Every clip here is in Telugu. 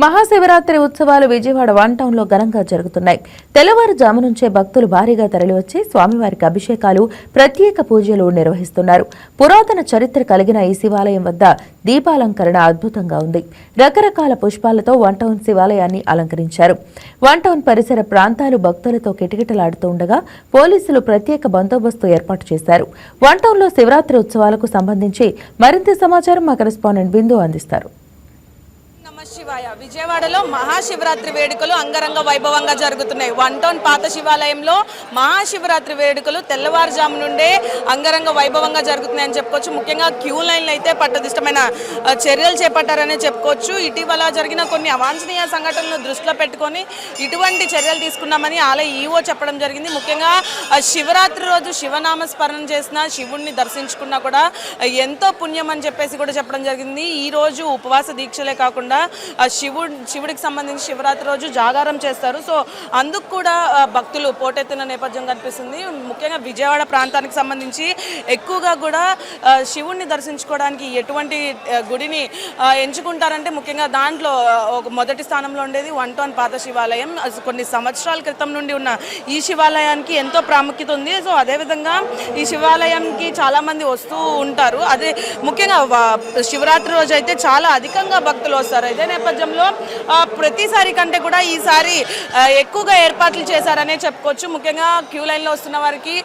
మహాశివరాత్రి ఉత్సవాలు విజయవాడ వన్ టౌన్ లో ఘనంగా జరుగుతున్నాయి. తెల్లవారుజాము నుంచే భక్తులు భారీగా తరలివచ్చి స్వామివారికి అభిషేకాలు, ప్రత్యేక పూజలు నిర్వహిస్తున్నారు. పురాతన చరిత్ర కలిగిన ఈ శివాలయం వద్ద దీపాలంకరణ అద్భుతంగా ఉంది. రకరకాల పుష్పాలతో వన్ టౌన్ శివాలయాన్ని అలంకరించారు. వన్ టౌన్ పరిసర ప్రాంతాలు భక్తులతో కిటకిటలాడుతూ ఉండగా పోలీసులు ప్రత్యేక బందోబస్తు ఏర్పాటు చేశారు. వన్ టౌన్ లో శివరాత్రి ఉత్సవాలకు సంబంధించి మరింత సమాచారం మా కరెస్పాండెంట్ బిందు అందిస్తారు. శివాయ విజయవాడలో మహాశివరాత్రి వేడుకలు అంగరంగ వైభవంగా జరుగుతున్నాయి. వన్ టౌన్ పాత శివాలయంలో మహాశివరాత్రి వేడుకలు తెల్లవారుజాము నుండే అంగరంగ వైభవంగా జరుగుతున్నాయని చెప్పుకోవచ్చు. ముఖ్యంగా క్యూ లైన్లు అయితే పట్టదిష్టమైన చర్యలు చేపట్టారనే చెప్పుకోవచ్చు. ఇటీవల జరిగిన కొన్ని అవాంఛనీయ సంఘటనలను దృష్టిలో పెట్టుకొని ఇటువంటి చర్యలు తీసుకున్నామని ఆలయ ఈవో చెప్పడం జరిగింది. ముఖ్యంగా శివరాత్రి రోజు శివనామస్మరణ చేసిన, శివుణ్ణి దర్శించుకున్నా కూడా ఎంతో పుణ్యం అని చెప్పేసి కూడా చెప్పడం జరిగింది. ఈ రోజు ఉపవాస దీక్షలే కాకుండా శివుడికి సంబంధించి శివరాత్రి రోజు జాగారం చేస్తారు. సో అందుకు కూడా భక్తులు పోటెత్తిన నేపథ్యం కనిపిస్తుంది. ముఖ్యంగా విజయవాడ ప్రాంతానికి సంబంధించి ఎక్కువగా కూడా శివుడిని దర్శించుకోవడానికి ఎటువంటి గుడిని ఎంచుకుంటారంటే ముఖ్యంగా దాంట్లో ఒక మొదటి స్థానంలో ఉండేది వన్ టౌన్ పాత శివాలయం. కొన్ని సంవత్సరాల క్రితం నుండి ఉన్న ఈ శివాలయానికి ఎంతో ప్రాముఖ్యత ఉంది. సో అదేవిధంగా ఈ శివాలయంకి చాలామంది వస్తూ ఉంటారు. అదే ముఖ్యంగా శివరాత్రి రోజు అయితే చాలా అధికంగా భక్తులు వస్తారు. ఇదే నేపథ్యంలో ప్రతిసారి కంటే కూడా ఈసారి ఎక్కువగా ఏర్పాట్లు చేశారనే చెప్పుకోవచ్చు. ముఖ్యంగా క్యూ లైన్లో వస్తున్న వారికి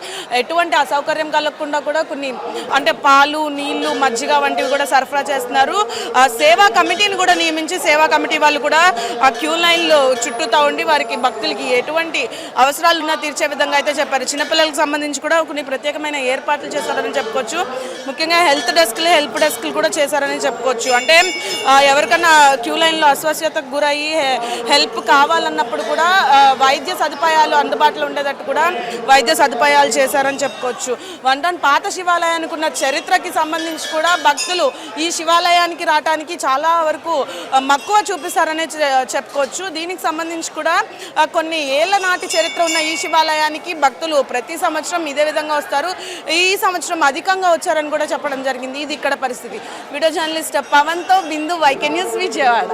ఎటువంటి అసౌకర్యం కలగకుండా కూడా కొన్ని అంటే పాలు, నీళ్లు, మజ్జిగ వంటివి కూడా సరఫరా చేస్తున్నారు. సేవా కమిటీని కూడా నియమించి సేవా కమిటీ వాళ్ళు కూడా ఆ క్యూ లైన్లో చుట్టూతా ఉండి వారికి భక్తులకి ఎటువంటి అవసరాలు ఉన్నా తీర్చే విధంగా అయితే చెప్పారు. చిన్నపిల్లలకు సంబంధించి కూడా కొన్ని ప్రత్యేకమైన ఏర్పాట్లు చేశారని చెప్పుకోవచ్చు. ముఖ్యంగా హెల్ప్ డెస్క్లు కూడా చేశారని చెప్పుకోవచ్చు. అంటే ఎవరికన్నా క్యూ లైన్లో అస్వస్థతకు గురయ్యి హెల్ప్ కావాలన్నప్పుడు కూడా వైద్య సదుపాయాలు అందుబాటులో ఉండేటట్టు కూడా వైద్య సదుపాయాలు చేశారని చెప్పుకోవచ్చు. వన్ టౌన్ పాత శివాలయానికి ఉన్న చరిత్రకి సంబంధించి కూడా భక్తులు ఈ శివాలయానికి రావడానికి చాలా వరకు మక్కువ చూపిస్తారనే చెప్పుకోవచ్చు. దీనికి సంబంధించి కూడా కొన్ని ఏళ్ల నాటి చరిత్ర ఉన్న ఈ శివాలయానికి భక్తులు ప్రతి సంవత్సరం ఇదే విధంగా వస్తారు. ఈ సంవత్సరం అధికంగా వచ్చారని కూడా చెప్పడం జరిగింది. ఇది ఇక్కడ పరిస్థితి. వీడియో జర్నలిస్ట్ పవన్తో బిందు, వైకే న్యూస్, విజయవాడ.